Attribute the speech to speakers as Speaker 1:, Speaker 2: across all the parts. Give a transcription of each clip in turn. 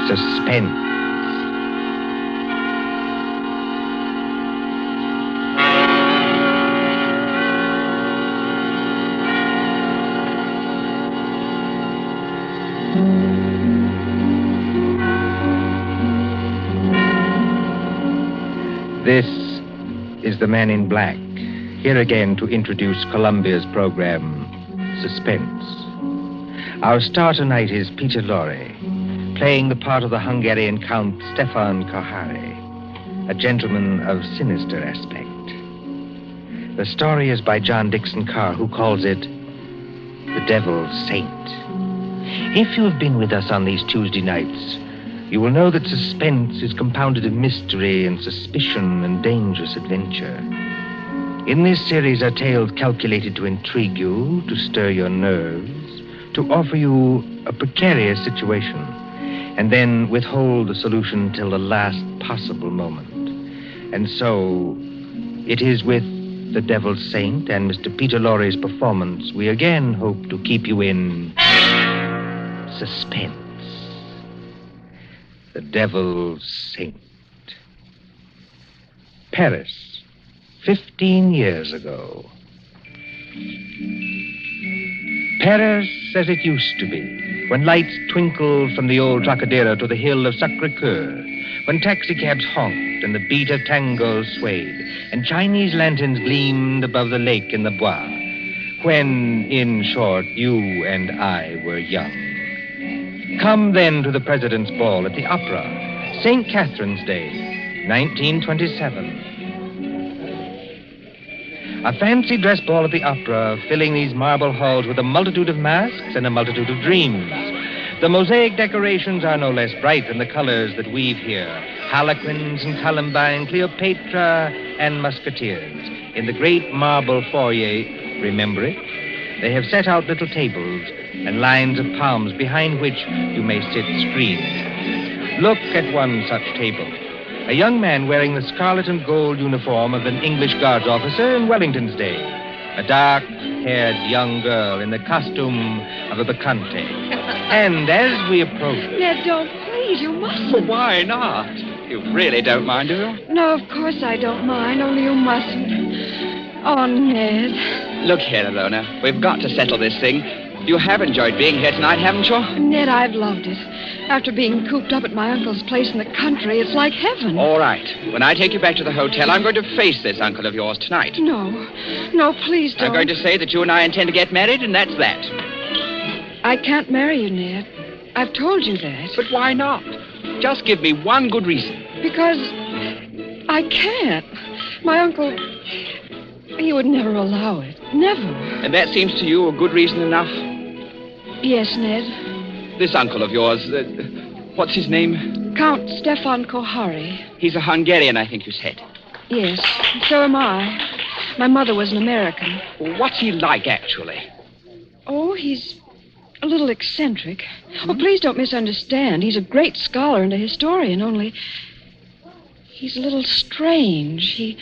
Speaker 1: Suspense. This is the Man in Black, here again to introduce Columbia's program, Suspense. Our star tonight is Peter Lorre, playing the part of the Hungarian Count Stefan Kohari, a gentleman of sinister aspect. The story is by John Dixon Carr, who calls it The Devil's Saint. If you have been with us on these Tuesday nights, you will know that suspense is compounded of mystery and suspicion and dangerous adventure. In this series are tales calculated to intrigue you, to stir your nerves, to offer you a precarious situation, and then withhold the solution till the last possible moment. And so, it is with The Devil's Saint and Mr. Peter Lorre's performance we again hope to keep you in suspense. The Devil's Saint. Paris, 15 years ago. Paris as it used to be, when lights twinkled from the old Trocadero to the hill of Sacré-Cœur, when taxicabs honked and the beat of tango swayed, and Chinese lanterns gleamed above the lake in the Bois, when, in short, you and I were young. Come then to the President's Ball at the Opera, St. Catherine's Day, 1927. A fancy dress ball at the Opera, filling these marble halls with a multitude of masks and a multitude of dreams. The mosaic decorations are no less bright than the colors that weave here. Harlequins and Columbine, Cleopatra and Musketeers. In the great marble foyer, remember it? They have set out little tables and lines of palms behind which you may sit screened. Look at one such table. A young man wearing the scarlet and gold uniform of an English Guards officer in Wellington's day. A dark-haired young girl in the costume of a bacchante. And as we approach...
Speaker 2: Ned, don't, please, you mustn't.
Speaker 3: Well, why not? You really don't mind, do you?
Speaker 2: No, of course I don't mind, only you mustn't. Oh, Ned.
Speaker 3: Look here, Alona. We've got to settle this thing. You have enjoyed being here tonight, haven't you?
Speaker 2: Ned, I've loved it. After being cooped up at my uncle's place in the country, it's like heaven.
Speaker 3: All right. When I take you back to the hotel, I'm going to face this uncle of yours tonight.
Speaker 2: No. No, please don't.
Speaker 3: I'm going to say that you and I intend to get married, and that's that.
Speaker 2: I can't marry you, Ned. I've told you that.
Speaker 3: But why not? Just give me one good reason.
Speaker 2: Because I can't. My uncle, he would never allow it. Never.
Speaker 3: And that seems to you a good reason enough?
Speaker 2: Yes, Ned.
Speaker 3: This uncle of yours, what's his name?
Speaker 2: Count Stefan Kohari.
Speaker 3: He's a Hungarian, I think you said.
Speaker 2: Yes, so am I. My mother was an American.
Speaker 3: What's he like, actually?
Speaker 2: Oh, he's a little eccentric. Oh, please don't misunderstand. He's a great scholar and a historian, only he's a little strange.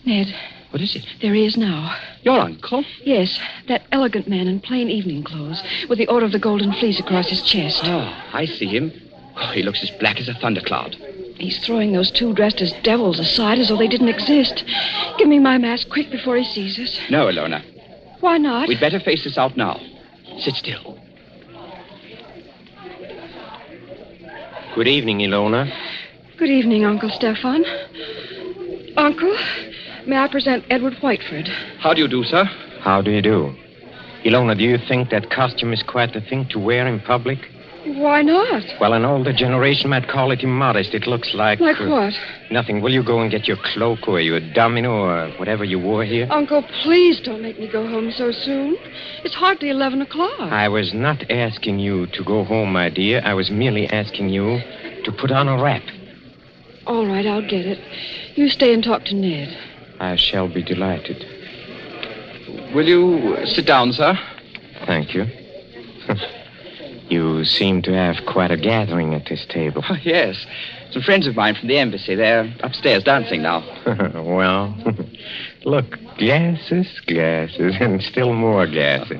Speaker 2: Ned.
Speaker 3: What is it?
Speaker 2: There he is now.
Speaker 3: Your uncle?
Speaker 2: Yes, that elegant man in plain evening clothes, with the Order of the Golden Fleece across his chest.
Speaker 3: Oh, I see him. Oh, he looks as black as a thundercloud.
Speaker 2: He's throwing those two dressed as devils aside as though they didn't exist. Give me my mask quick before he sees us.
Speaker 3: No, Alona.
Speaker 2: Why not?
Speaker 3: We'd better face this out now. Sit still.
Speaker 1: Good evening, Ilona.
Speaker 2: Good evening, Uncle Stefan. Uncle, may I present Edward Whiteford?
Speaker 3: How do you do, sir?
Speaker 1: How do you do? Ilona, do you think that costume is quite the thing to wear in public?
Speaker 2: Why not?
Speaker 1: Well, an older generation might call it immodest. It looks like...
Speaker 2: Like what?
Speaker 1: Nothing. Will you go and get your cloak or your domino or whatever you wore here?
Speaker 2: Uncle, please don't make me go home so soon. It's hardly 11 o'clock.
Speaker 1: I was not asking you to go home, my dear. I was merely asking you to put on a wrap.
Speaker 2: All right, I'll get it. You stay and talk to Ned.
Speaker 1: I shall be delighted.
Speaker 3: Will you sit down, sir?
Speaker 1: Thank you. You seem to have quite a gathering at this table.
Speaker 3: Oh, yes. Some friends of mine from the embassy. They're upstairs dancing now.
Speaker 1: Well, look, glasses, and still more glasses.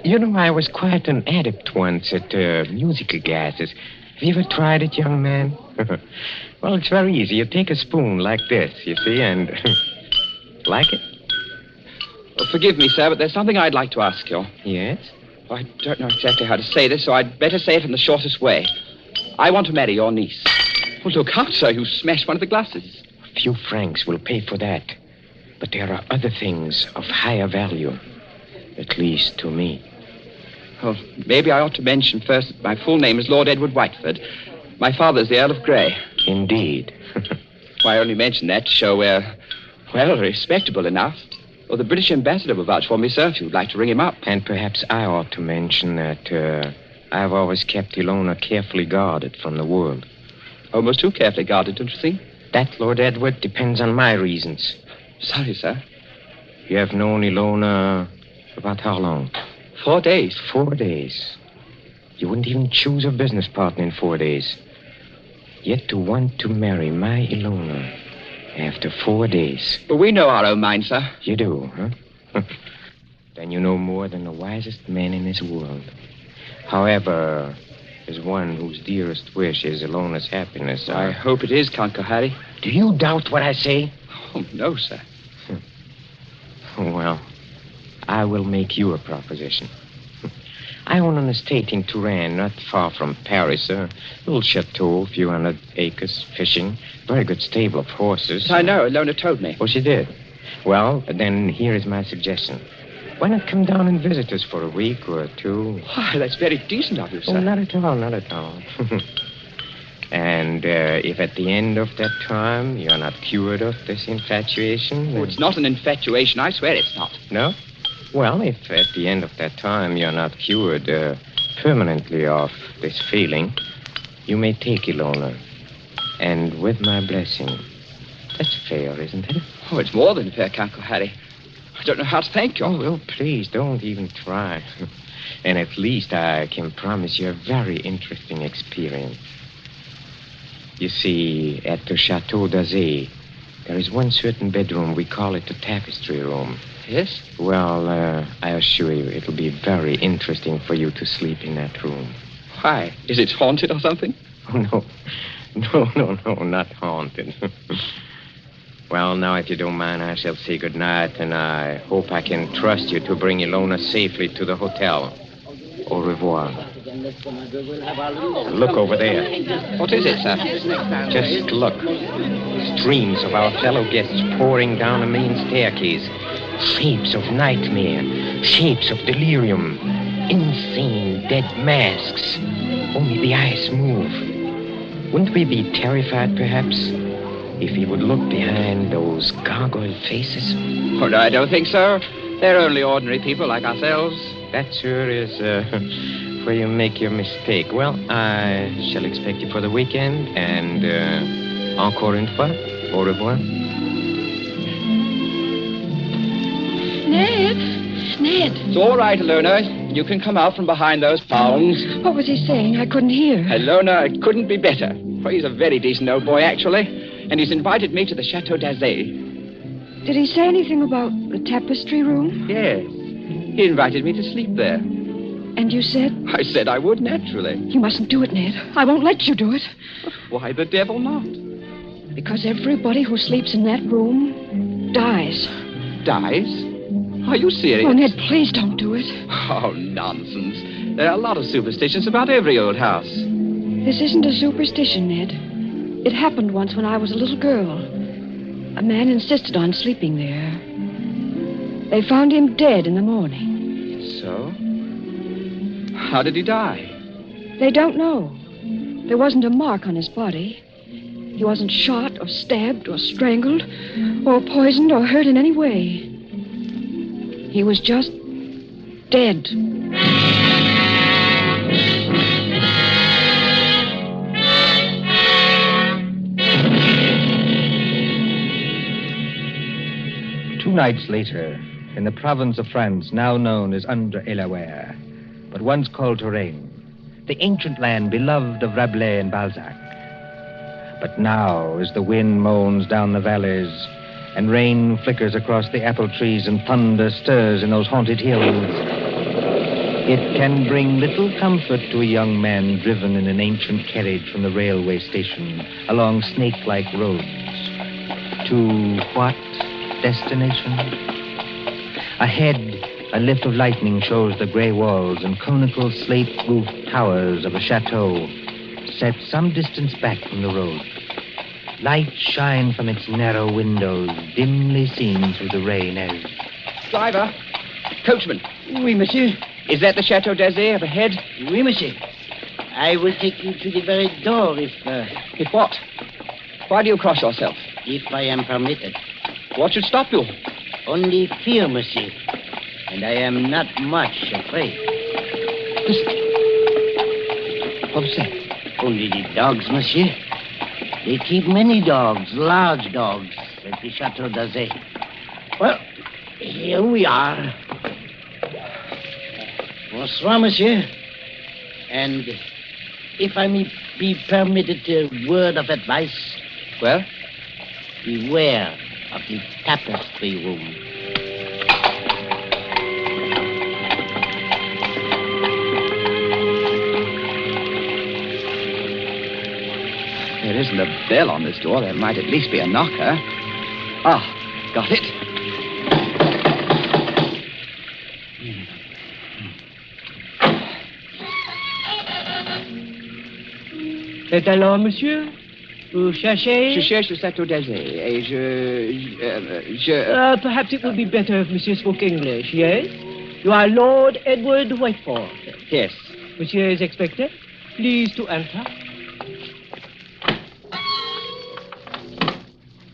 Speaker 1: You know, I was quite an adept once at musical gases.
Speaker 4: Have you ever tried it, young man? Well, it's very easy. You take a spoon like this, you see, and... Like it?
Speaker 3: Well, forgive me, sir, but there's something I'd like to ask you.
Speaker 4: Yes?
Speaker 3: I don't know exactly how to say this, so I'd better say it in the shortest way. I want to marry your niece. Well, look out, sir. You smashed one of the glasses.
Speaker 4: A few francs will pay for that. But there are other things of higher value. At least to me.
Speaker 3: Well, maybe I ought to mention first that my full name is Lord Edward Whiteford. My father's the Earl of Grey.
Speaker 4: Indeed.
Speaker 3: I only mention that to show we're, well, respectable enough. Well, the British ambassador will vouch for me, sir, if you'd like to ring him up.
Speaker 4: And perhaps I ought to mention that I've always kept Ilona carefully guarded from the world.
Speaker 3: Almost too carefully guarded, don't you think?
Speaker 4: That, Lord Edward, depends on my reasons.
Speaker 3: Sorry, sir.
Speaker 4: You have known Ilona about how long?
Speaker 3: 4 days.
Speaker 4: 4 days. You wouldn't even choose a business partner in 4 days. Yet to want to marry my Ilona after 4 days.
Speaker 3: But we know our own minds, sir.
Speaker 4: You do, huh? Then you know more than the wisest man in this world. However, as one whose dearest wish is Ilona's happiness,
Speaker 3: I hope it is, Count Harry.
Speaker 4: Do you doubt what I say?
Speaker 3: Oh, no, sir.
Speaker 4: Well, I will make you a proposition. I own an estate in Touraine, not far from Paris. A little chateau, a few hundred acres, fishing. Very good stable of horses.
Speaker 3: I know. Ilona told me.
Speaker 4: Oh, she did? Well, then here is my suggestion. Why not come down and visit us for a week or two?
Speaker 3: Why, that's very decent of you, sir.
Speaker 4: Oh, not at all, not at all. And if at the end of that time you're not cured of this infatuation...
Speaker 3: Oh,
Speaker 4: then...
Speaker 3: it's not an infatuation. I swear it's not.
Speaker 4: No? Well, if at the end of that time you're not cured permanently of this feeling, you may take Ilona. And with my blessing. That's fair, isn't it?
Speaker 3: Oh, it's more than fair, Count Harry. I don't know how to thank you.
Speaker 4: Oh, well, please, don't even try. And at least I can promise you a very interesting experience. You see, at the Chateau d'Azay, there is one certain bedroom. We call it the tapestry room.
Speaker 3: Yes?
Speaker 4: Well, I assure you, it'll be very interesting for you to sleep in that room.
Speaker 3: Why? Is it haunted or something?
Speaker 4: Oh, no. No, not haunted. Well, now, if you don't mind, I shall say goodnight, and I hope I can trust you to bring Ilona safely to the hotel. Au revoir. Look over there.
Speaker 3: What is it, sir?
Speaker 4: Just look. Streams of our fellow guests pouring down a main staircase. Shapes of nightmare. Shapes of delirium. Insane dead masks. Only the eyes move. Wouldn't we be terrified, perhaps, if he would look behind those gargoyle faces?
Speaker 3: Oh, no, I don't think so. They're only ordinary people like ourselves.
Speaker 4: That, sure, is where you make your mistake. Well, I shall expect you for the weekend, and encore une fois, au revoir.
Speaker 2: Ned.
Speaker 3: It's all right, Ilona. You can come out from behind those palms.
Speaker 2: What was he saying? I couldn't hear.
Speaker 3: Ilona, it couldn't be better. Well, he's a very decent old boy, actually. And he's invited me to the Chateau d'Azay.
Speaker 2: Did he say anything about the tapestry room?
Speaker 3: Yes. He invited me to sleep there.
Speaker 2: And you said?
Speaker 3: I said I would, naturally.
Speaker 2: You mustn't do it, Ned. I won't let you do it.
Speaker 3: Why the devil not?
Speaker 2: Because everybody who sleeps in that room dies.
Speaker 3: Dies? Are you serious?
Speaker 2: Oh, Ned, please don't do it.
Speaker 3: Oh, nonsense. There are a lot of superstitions about every old house.
Speaker 2: This isn't a superstition, Ned. It happened once when I was a little girl. A man insisted on sleeping there. They found him dead in the morning.
Speaker 3: So? How did he die?
Speaker 2: They don't know. There wasn't a mark on his body. He wasn't shot or stabbed or strangled or poisoned or hurt in any way. He was just dead.
Speaker 1: Two nights later, in the province of France now known as Indre-et-Loire, but once called Touraine, the ancient land beloved of Rabelais and Balzac. But now, as the wind moans down the valleys, and rain flickers across the apple trees, and thunder stirs in those haunted hills, It can bring little comfort to a young man driven in an ancient carriage from the railway station along snake-like roads. To what destination? Ahead, a lift of lightning shows the gray walls and conical slate-roofed towers of a chateau set some distance back from the road. Lights shine from its narrow windows, dimly seen through the rain as...
Speaker 3: Driver, coachman,
Speaker 5: Oui, monsieur.
Speaker 3: is that the Chateau d'Azay up ahead?
Speaker 5: Oui, monsieur. I will take you to the very door
Speaker 3: If what? Why do you cross yourself?
Speaker 5: if I am permitted.
Speaker 3: What should stop you?
Speaker 5: Only fear, monsieur. And I am not much afraid.
Speaker 3: Listen. What was that?
Speaker 5: Only the dogs, monsieur. They keep many dogs, large dogs, at the Chateau d'Azay. Well, here we are. Bonsoir, monsieur. And if I may be permitted a word of advice,
Speaker 3: Well,
Speaker 5: beware of the tapestry room.
Speaker 3: there isn't a bell on this door. There might at least be a knocker. Ah, got it.
Speaker 6: C'est alors, monsieur? Vous cherchez?
Speaker 3: Je cherche le Château d'Azay et je...
Speaker 6: Perhaps it would be better if monsieur spoke English, yes? You are Lord Edward Whiteford.
Speaker 3: Yes.
Speaker 6: Monsieur is expected. Please to enter.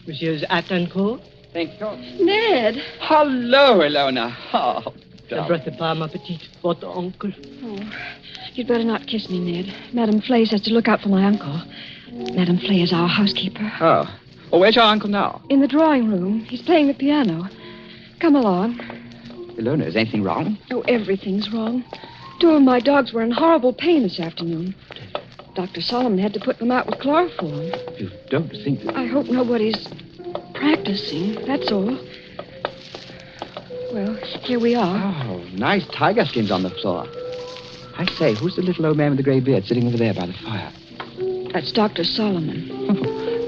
Speaker 6: Monsieur's hat and coat.
Speaker 3: Thank you.
Speaker 2: Ned.
Speaker 3: Hello, Elona. Oh,
Speaker 6: N'embrassez pas ma petite, votre oncle.
Speaker 2: Oh, you'd better not kiss me, Ned. Madame Flay says to look out for my uncle. Madame Flay is our housekeeper.
Speaker 3: Oh. Oh, where's your uncle now?
Speaker 2: In the drawing room. He's playing the piano. Come along.
Speaker 3: Elona, is anything wrong?
Speaker 2: Oh, everything's wrong. 2 of my dogs were in horrible pain this afternoon. Dr. Solomon had to put them out with chloroform.
Speaker 3: You don't think that...
Speaker 2: I hope nobody's practicing, that's all. Well, here we are.
Speaker 3: Oh, nice tiger skins on the floor. I say, who's the little old man with the grey beard sitting over there by the fire?
Speaker 2: That's Dr. Solomon.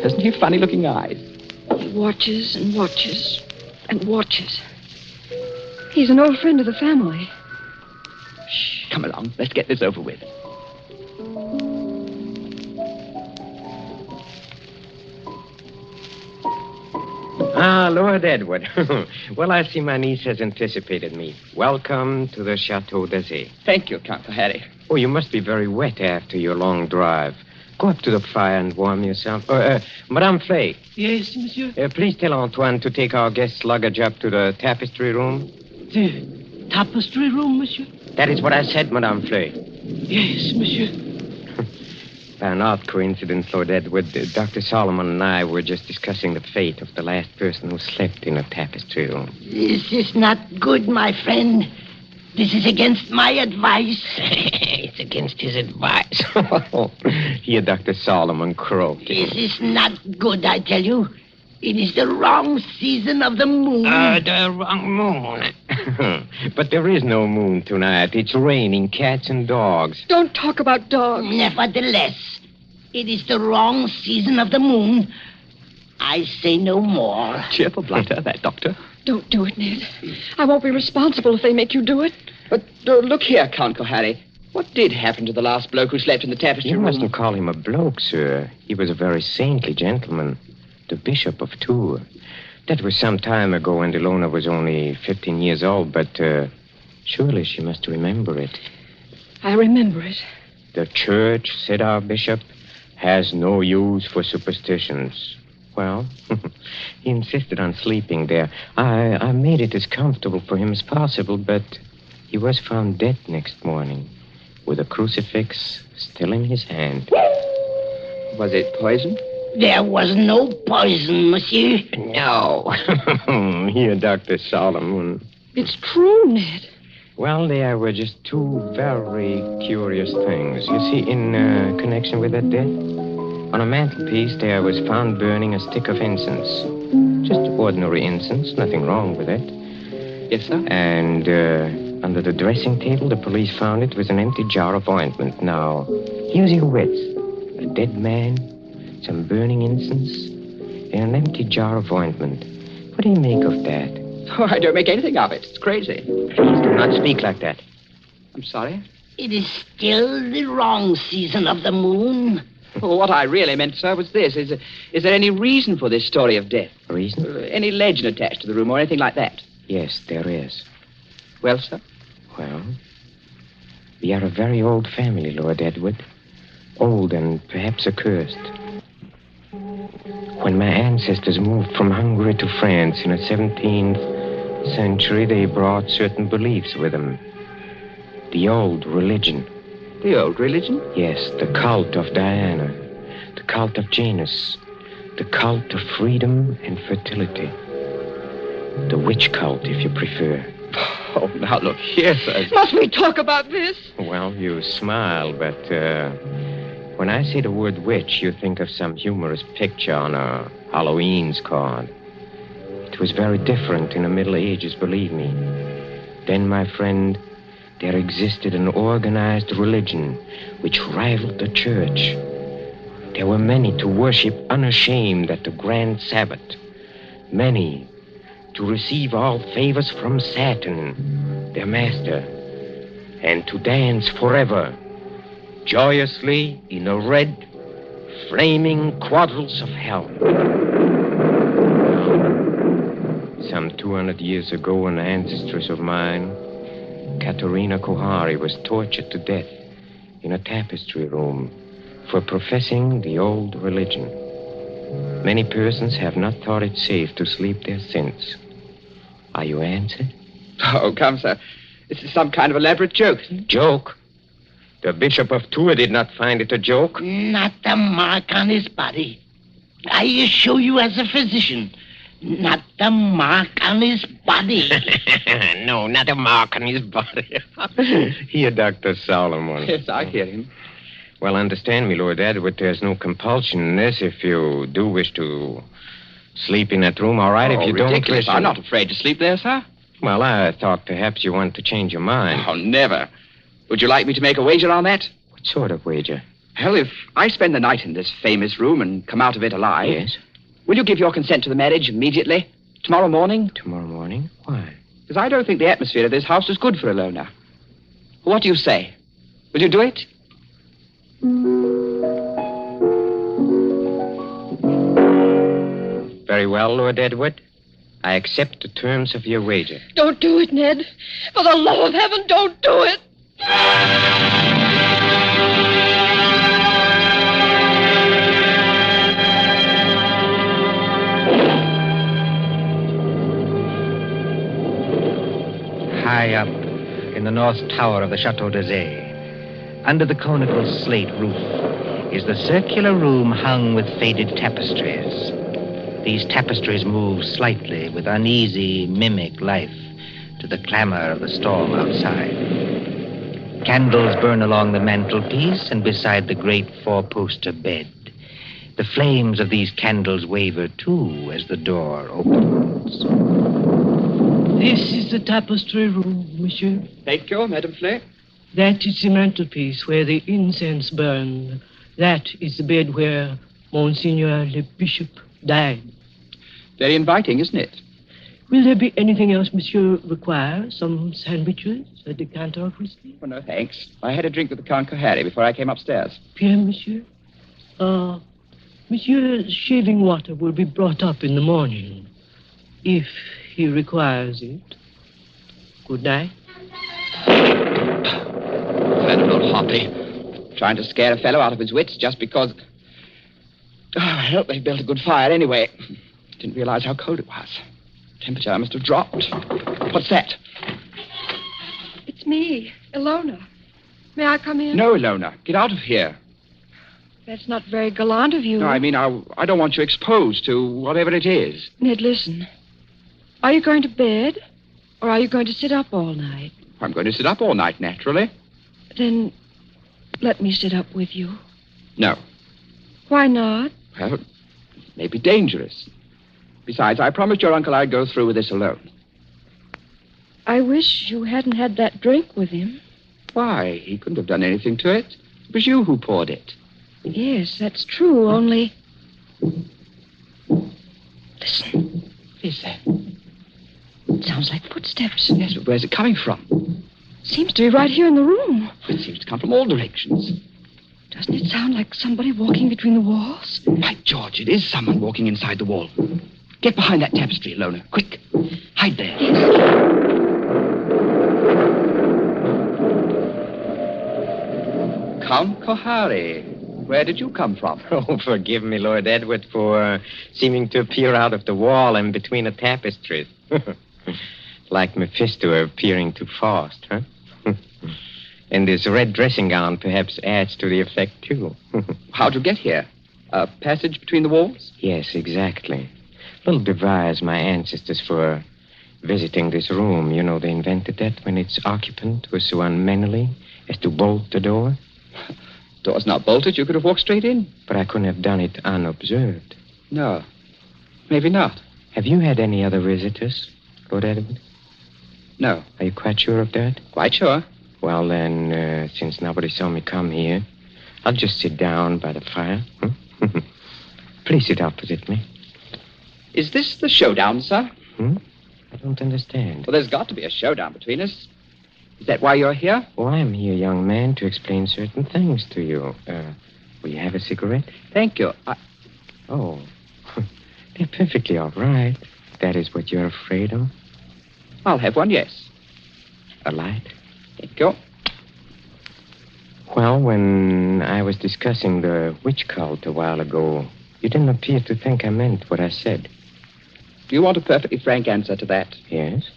Speaker 3: Hasn't he funny-looking eyes?
Speaker 2: He watches and watches and watches. He's an old friend of the family.
Speaker 3: Shh, come along. Let's get this over with.
Speaker 4: Ah, Lord Edward. Well, I see my niece has anticipated me. Welcome to the Chateau d'Azay.
Speaker 3: Thank you, Count Harry.
Speaker 4: Oh, you must be very wet after your long drive. Go up to the fire and warm yourself. Madame Flay,
Speaker 6: Yes, monsieur.
Speaker 4: please tell Antoine to take our guest's luggage up to the tapestry room.
Speaker 6: The tapestry room, monsieur?
Speaker 4: That is what I said, Madame Flay.
Speaker 6: Yes, monsieur.
Speaker 4: By an odd coincidence, Lord Edward, Dr. Solomon and I were just discussing the fate of the last person who slept in a tapestry room.
Speaker 5: This is not good, my friend. This is against my advice.
Speaker 4: It's against his advice. Here, Dr. Solomon croaked.
Speaker 5: This is not good, I tell you. It is the wrong season of the moon.
Speaker 4: The wrong moon. But there is no moon tonight. It's raining cats and dogs.
Speaker 2: Don't talk about dogs.
Speaker 5: Nevertheless, it is the wrong season of the moon. I say no more.
Speaker 3: Cheerful blunder, that doctor.
Speaker 2: Don't do it, Ned. I won't be responsible if they make you do it.
Speaker 3: But look here, Count Harry. What did happen to the last bloke who slept in the tapestry
Speaker 4: You
Speaker 3: room?
Speaker 4: mustn't call him a bloke, sir. He was a very saintly gentleman. The Bishop of Tours. That was some time ago when Ilona was only 15 years old, but surely she must remember it.
Speaker 2: I remember it.
Speaker 4: The church, said our bishop, has no use for superstitions. Well, he insisted on sleeping there. I made it as comfortable for him as possible, but he was found dead next morning with a crucifix still in his hand.
Speaker 3: Was it poison?
Speaker 5: There was no poison, monsieur.
Speaker 4: No. Here, Dr. Solomon.
Speaker 2: It's true, Ned.
Speaker 4: Well, there were just 2 very curious things. You see, in connection with that death, on a mantelpiece there was found burning a stick of incense. Just ordinary incense, nothing wrong with it.
Speaker 3: Yes, sir.
Speaker 4: And Under the dressing table, the police found it was an empty jar of ointment. Now, use your wits. A dead man, some burning incense, and an empty jar of ointment. What do you make of that?
Speaker 3: Oh, I don't make anything of it. It's crazy.
Speaker 4: Please do not speak like that.
Speaker 3: I'm sorry.
Speaker 5: It is still the wrong season of the moon.
Speaker 3: Well, what I really meant, sir, was this. Is there any reason for this story of death?
Speaker 4: Reason?
Speaker 3: Any legend attached to the room or anything like that?
Speaker 4: Yes, there is.
Speaker 3: Well, sir?
Speaker 4: Well, we are a very old family, Lord Edward. Old and perhaps accursed. When my ancestors moved from Hungary to France in the 17th century, they brought certain beliefs with them. The old religion.
Speaker 3: The old religion?
Speaker 4: Yes, the cult of Diana, the cult of Janus, the cult of freedom and fertility. The witch cult, if you prefer.
Speaker 3: Oh, now look here, sir.
Speaker 2: Must we talk about this?
Speaker 4: Well, you smile, but when I say the word witch, you think of some humorous picture on a Halloween's card. It was very different in the Middle Ages, believe me. Then, my friend, there existed an organized religion which rivaled the church. There were many to worship unashamed at the grand Sabbath. Many to receive all favors from Saturn, their master, and to dance forever, joyously in the red, flaming quadrants of hell. Some 200 years ago, an ancestress of mine, Katerina Kohari, was tortured to death in a tapestry room for professing the old religion. Many persons have not thought it safe to sleep there since. Are you answered?
Speaker 3: Oh, come, sir. This is some kind of elaborate joke.
Speaker 4: Joke? The Bishop of Tours did not find it a joke.
Speaker 5: Not a mark on his body. I assure you as a physician, not a mark on his body.
Speaker 4: No, not a mark on his body. Here, Dr. Solomon.
Speaker 3: Yes, I hear him.
Speaker 4: Well, understand me, Lord Edward, there's no compulsion in this. If you do wish to sleep in that room, all right. If you
Speaker 3: ridiculous.
Speaker 4: don't wish...
Speaker 3: I'm not afraid to sleep there, sir.
Speaker 4: Well, I thought perhaps you wanted to change your mind.
Speaker 3: Oh, never. Would you like me to make a wager on that?
Speaker 4: What sort of wager?
Speaker 3: Well, if I spend the night in this famous room and come out of it alive...
Speaker 4: Yes?
Speaker 3: Will you give your consent to the marriage immediately? Tomorrow morning?
Speaker 4: Tomorrow morning? Why?
Speaker 3: Because I don't think the atmosphere of this house is good for a loner. What do you say? Will you do it?
Speaker 4: Very well, Lord Edward. I accept the terms of your wager.
Speaker 2: Don't do it, Ned. For the love of heaven, don't do it.
Speaker 1: High up in the north tower of the Chateau d'Azay, under the conical slate roof, is the circular room hung with faded tapestries. These tapestries move slightly with uneasy, mimic life to the clamor of the storm outside. Candles burn along the mantelpiece and beside the great four-poster bed. The flames of these candles waver, too, as the door opens.
Speaker 6: This is the tapestry room, monsieur.
Speaker 3: Thank you, Madame Flay.
Speaker 6: That is the mantelpiece where the incense burned. That is the bed where Monseigneur le Bishop died.
Speaker 3: Very inviting, isn't it?
Speaker 6: Will there be anything else monsieur requires? Some sandwiches? A decanter of whiskey?
Speaker 3: Oh, no, thanks. I had a drink with the Count Kohari before I came upstairs.
Speaker 6: Bien, monsieur. Monsieur's shaving water will be brought up in the morning, if he requires it. Good night.
Speaker 3: Venerable Hoppy. Trying to scare a fellow out of his wits just because... Oh, well, they built a good fire anyway. Didn't realize how cold it was. Temperature must have dropped. What's that?
Speaker 2: It's me, Ilona. May I come in?
Speaker 3: No, Ilona. Get out of here.
Speaker 2: That's not very gallant of you.
Speaker 3: No, I mean, I don't want you exposed to whatever it is.
Speaker 2: Ned, listen. Are you going to bed? Or are you going to sit up all night?
Speaker 3: I'm going to sit up all night, naturally.
Speaker 2: Then let me sit up with you.
Speaker 3: No.
Speaker 2: Why not?
Speaker 3: Well, it may be dangerous. Besides, I promised your uncle I'd go through with this alone.
Speaker 2: I wish you hadn't had that drink with him.
Speaker 3: Why? He couldn't have done anything to it. It was you who poured it.
Speaker 2: Yes, that's true, only... Listen.
Speaker 3: Is there?
Speaker 2: It sounds like footsteps.
Speaker 3: Yes, but where's it coming from?
Speaker 2: Seems to be right here in the room.
Speaker 3: It seems to come from all directions.
Speaker 2: Doesn't it sound like somebody walking between the walls?
Speaker 3: By George, it is someone walking inside the wall. Get behind that tapestry, Lorre. Quick. Hide there. Count Kohari. Where did you come from?
Speaker 4: Oh, forgive me, Lord Edward, for seeming to appear out of the wall and between the tapestries. Like Mephisto appearing to Faust, huh? And this red dressing gown perhaps adds to the effect, too.
Speaker 3: How'd you get here? A passage between the walls?
Speaker 4: Yes, exactly. Little device my ancestors for visiting this room. You know, they invented that when its occupant was so unmannerly as to bolt the door.
Speaker 3: Door's not bolted. You could have walked straight in.
Speaker 4: But I couldn't have done it unobserved.
Speaker 3: No. Maybe not.
Speaker 4: Have you had any other visitors, Lord Edward?
Speaker 3: No.
Speaker 4: Are you quite sure of that?
Speaker 3: Quite sure.
Speaker 4: Well, then, since nobody saw me come here, I'll just sit down by the fire. Please sit opposite me.
Speaker 3: Is this the showdown, sir?
Speaker 4: I don't understand.
Speaker 3: Well, there's got to be a showdown between us. Is that why you're here?
Speaker 4: Oh, I'm here, young man, to explain certain things to you. Will you have a cigarette?
Speaker 3: Thank you.
Speaker 4: Oh, they're perfectly all right. That is what you're afraid of?
Speaker 3: I'll have one, yes.
Speaker 4: A light?
Speaker 3: Thank you.
Speaker 4: Well, when I was discussing the witch cult a while ago, you didn't appear to think I meant what I said.
Speaker 3: Do you want a perfectly frank answer to that?
Speaker 4: Yes?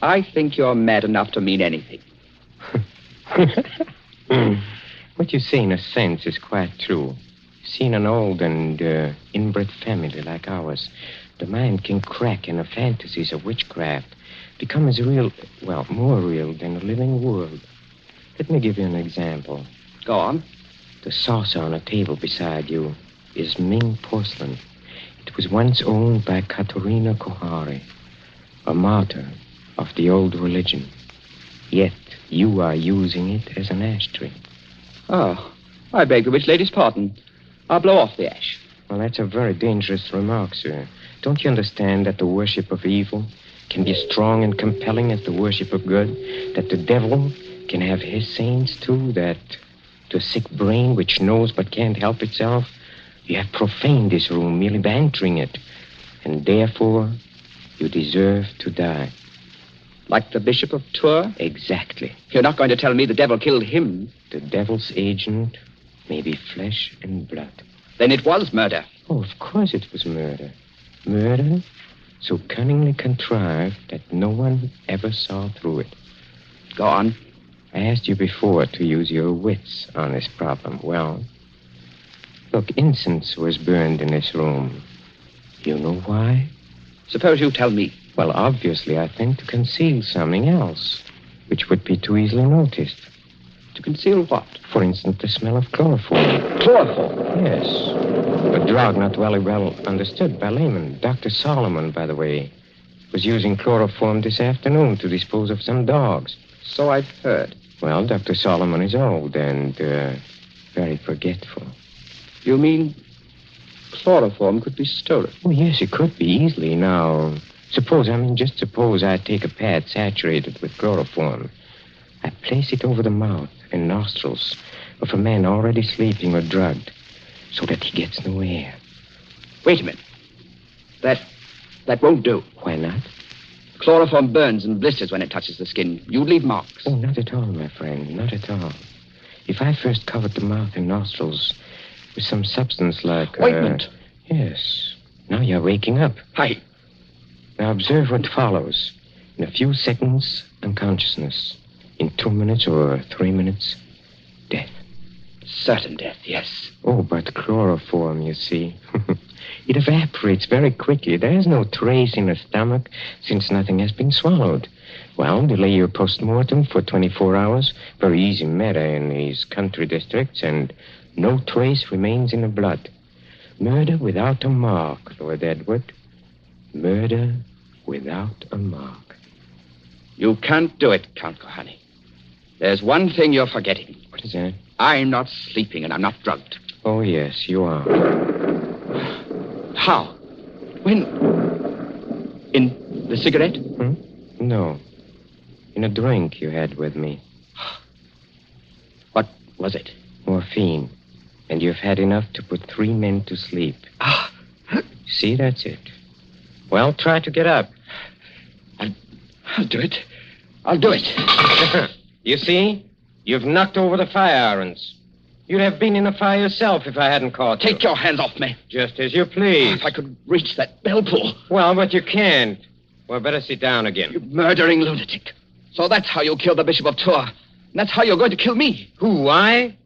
Speaker 3: I think you're mad enough to mean anything.
Speaker 4: What you say, in a sense, is quite true. See, in an old and inbred family like ours, the mind can crack and the fantasies of witchcraft become as real, well, more real than the living world. Let me give you an example.
Speaker 3: Go on.
Speaker 4: The saucer on a table beside you is Ming porcelain. It was once owned by Katerina Kohari, a martyr of the old religion. Yet you are using it as an ashtray.
Speaker 3: Oh, I beg the witch lady's pardon. I'll blow off the ash.
Speaker 4: Well, that's a very dangerous remark, sir. Don't you understand that the worship of evil can be as strong and compelling as the worship of good? That the devil can have his saints, too? That to a sick brain which knows but can't help itself, you have profaned this room merely by entering it. And therefore, you deserve to die.
Speaker 3: Like the Bishop of Tours?
Speaker 4: Exactly.
Speaker 3: You're not going to tell me the devil killed him?
Speaker 4: The devil's agent may be flesh and blood.
Speaker 3: Then it was murder.
Speaker 4: Oh, of course it was murder. Murder so cunningly contrived that no one ever saw through it.
Speaker 3: Go on.
Speaker 4: I asked you before to use your wits on this problem. Well, look, incense was burned in this room. You know why?
Speaker 3: Suppose you tell me.
Speaker 4: Well, obviously, I think to conceal something else, which would be too easily noticed.
Speaker 3: To conceal what?
Speaker 4: For instance, the smell of chloroform.
Speaker 3: Chloroform?
Speaker 4: Yes. A drug not very well understood by laymen. Dr. Solomon, by the way, was using chloroform this afternoon to dispose of some dogs.
Speaker 3: So I've heard.
Speaker 4: Well, Dr. Solomon is old and very forgetful.
Speaker 3: You mean chloroform could be stolen?
Speaker 4: Oh, yes, it could be easily. Now, just suppose I take a pad saturated with chloroform. I place it over the mouth and nostrils of a man already sleeping or drugged so that he gets no air.
Speaker 3: Wait a minute. That won't do.
Speaker 4: Why not?
Speaker 3: Chloroform burns and blisters when it touches the skin. You'd leave marks.
Speaker 4: Oh, not at all, my friend, not at all. If I first covered the mouth and nostrils with some substance like...
Speaker 3: Ointment.
Speaker 4: Yes. Now you're waking up.
Speaker 3: Hi.
Speaker 4: Now observe what follows. In a few seconds, unconsciousness. In 2 minutes or 3 minutes, death.
Speaker 3: Certain death, yes.
Speaker 4: Oh, but chloroform, you see. It evaporates very quickly. There is no trace in the stomach since nothing has been swallowed. Well, delay your postmortem for 24 hours. Very easy matter in these country districts, and no trace remains in the blood. Murder without a mark, Lord Edward. Murder without a mark.
Speaker 3: You can't do it, Count Kohani. There's one thing you're forgetting.
Speaker 4: What is that?
Speaker 3: I'm not sleeping and I'm not drugged.
Speaker 4: Oh, yes, you are.
Speaker 3: How? When? In the cigarette?
Speaker 4: No. In a drink you had with me.
Speaker 3: What was it?
Speaker 4: Morphine. And you've had enough to put 3 men to sleep. See, that's it. Well, try to get up.
Speaker 3: I'll do it. I'll do it.
Speaker 4: You see? You've knocked over the fire irons. You'd have been in a fire yourself if I hadn't caught you.
Speaker 3: Take your hands off me.
Speaker 4: Just as you please.
Speaker 3: If I could reach that bell pull.
Speaker 4: Well, but you can't. Well, better sit down again.
Speaker 3: You murdering lunatic. So that's how you killed the Bishop of Tours. And that's how you're going to kill me.
Speaker 4: Who, I?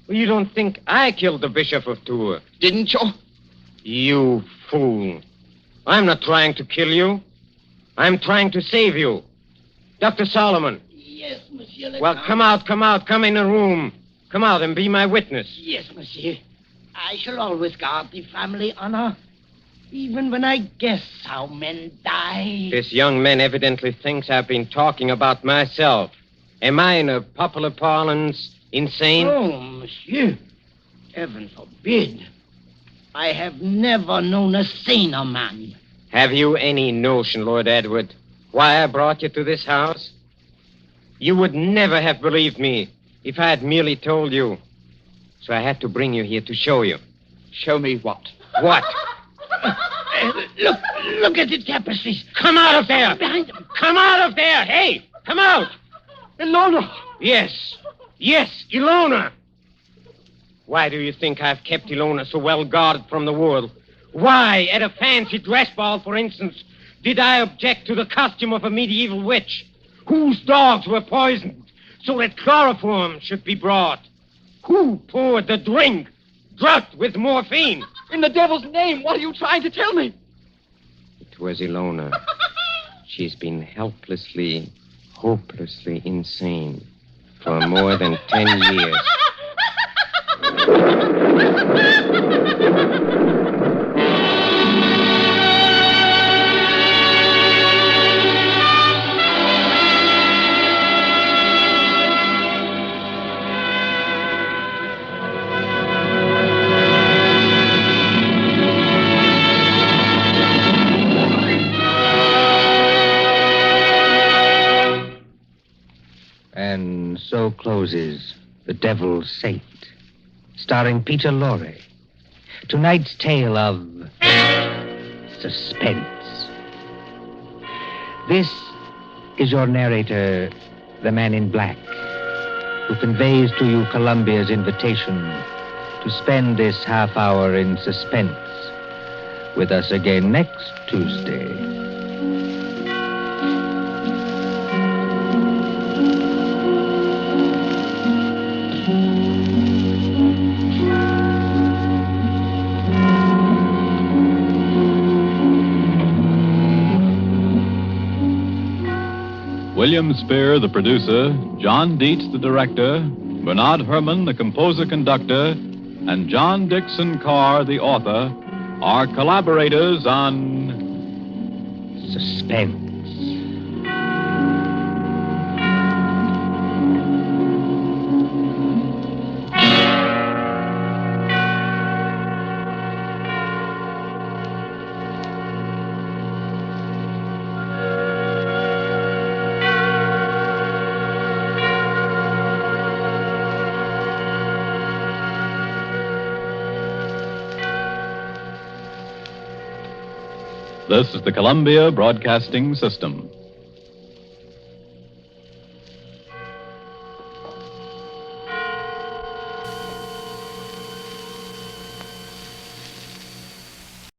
Speaker 4: Well, you don't think I killed the Bishop of Tours?
Speaker 3: Didn't you?
Speaker 4: You fool. I'm not trying to kill you. I'm trying to save you. Dr. Solomon.
Speaker 5: Yes, monsieur.
Speaker 4: Well, come out. Come in the room. Come out and be my witness.
Speaker 5: Yes, monsieur. I shall always guard the family honor, even when I guess how men die.
Speaker 4: This young man evidently thinks I've been talking about myself. Am I, in a popular parlance, insane?
Speaker 5: Oh, monsieur. Heaven forbid. I have never known a saner man.
Speaker 4: Have you any notion, Lord Edward, why I brought you to this house? You would never have believed me if I had merely told you. So I had to bring you here to show you.
Speaker 3: Show me what?
Speaker 4: What?
Speaker 5: Look at the tapestries.
Speaker 4: Come out of there!
Speaker 5: Behind them.
Speaker 4: Come out of there! Hey, come out!
Speaker 3: Ilona!
Speaker 4: Yes, Ilona. Why do you think I've kept Ilona so well guarded from the world? Why, at a fancy dress ball, for instance, did I object to the costume of a medieval witch whose dogs were poisoned so that chloroform should be brought? Who poured the drink drugged with morphine?
Speaker 3: In the devil's name, what are you trying to tell me?
Speaker 4: It was Ilona. She's been helplessly, hopelessly insane for more than 10 years.
Speaker 1: And so closes The Devil's Saint, starring Peter Lorre. Tonight's tale of suspense. This is your narrator, the man in black, who conveys to you Columbia's invitation to spend this half hour in suspense with us again next Tuesday.
Speaker 7: William Spear, the producer, John Dietz, the director, Bernard Herrmann, the composer-conductor, and John Dixon Carr, the author, are collaborators on
Speaker 1: Suspense.
Speaker 7: This is the Columbia Broadcasting System.